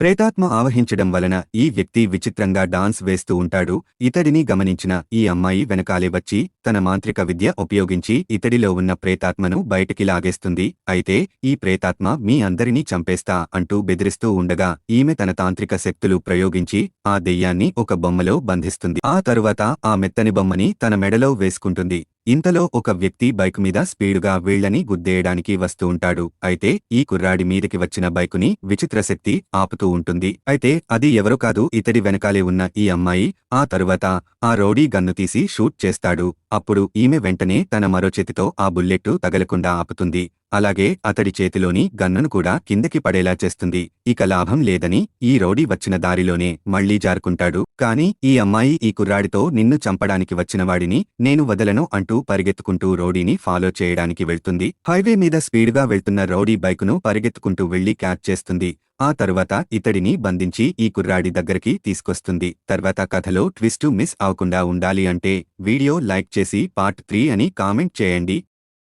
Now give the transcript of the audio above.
ప్రేతాత్మ ఆవహించడం వలన ఈ వ్యక్తి విచిత్రంగా డాన్స్ వేస్తూ ఉంటాడు. ఇతడిని గమనించిన ఈ అమ్మాయి వెనకాలే వచ్చి తన మాంత్రిక విద్య ఉపయోగించి ఇతడిలో ఉన్న ప్రేతాత్మను బయటికి లాగేస్తుంది. అయితే ఈ ప్రేతాత్మ మీ అందరినీ చంపేస్తా అంటూ బెదిరిస్తూ ఉండగా ఈమె తన తాంత్రిక శక్తులు ప్రయోగించి ఆ దెయ్యాన్ని ఒక బొమ్మలో బంధిస్తుంది. ఆ తరువాత ఆ మెత్తని బొమ్మని తన మెడలో వేసుకుంటుంది. ఇంతలో ఒక వ్యక్తి బైక్ మీద స్పీడుగా వీళ్లని గుద్దేయడానికి వస్తూ ఉంటాడు. అయితే ఈ కుర్రాడి మీదకి వచ్చిన బైకుని విచిత్ర శక్తి ఆపుతూ ఉంటుంది. అయితే అది ఎవరో కాదు, ఇతడి వెనకాలే ఉన్న ఈ అమ్మాయి. ఆ తరువాత ఆ రౌడీ గన్ను తీసి షూట్ చేస్తాడు. అప్పుడు ఈమె వెంటనే తన మరో చేతితో ఆ బుల్లెట్టు తగలకుండా ఆపుతుంది. అలాగే అతడి చేతిలోని గన్నును కూడా కిందకి పడేలా చేస్తుంది. ఇక లాభం లేదని ఈ రౌడీ వచ్చిన దారిలోనే మళ్లీ జారుకుంటాడు. కాని ఈ అమ్మాయి ఈ కుర్రాడితో నిన్ను చంపడానికి వచ్చినవాడిని నేను వదలను అంటూ పరిగెత్తుకుంటూ రౌడీని ఫాలో చేయడానికి వెళ్తుంది. హైవే మీద స్పీడుగా వెళ్తున్న రౌడీ బైకును పరిగెత్తుకుంటూ వెళ్లి క్యాచ్ చేస్తుంది. ఆ తరువాత ఇతడిని బంధించి ఈ కుర్రాడి దగ్గరికి తీసుకొస్తుంది. తర్వాత కథలో ట్విస్టు మిస్ అవకుండా ఉండాలి అంటే వీడియో లైక్ చేసి పార్ట్ 3 అని కామెంట్ చేయండి.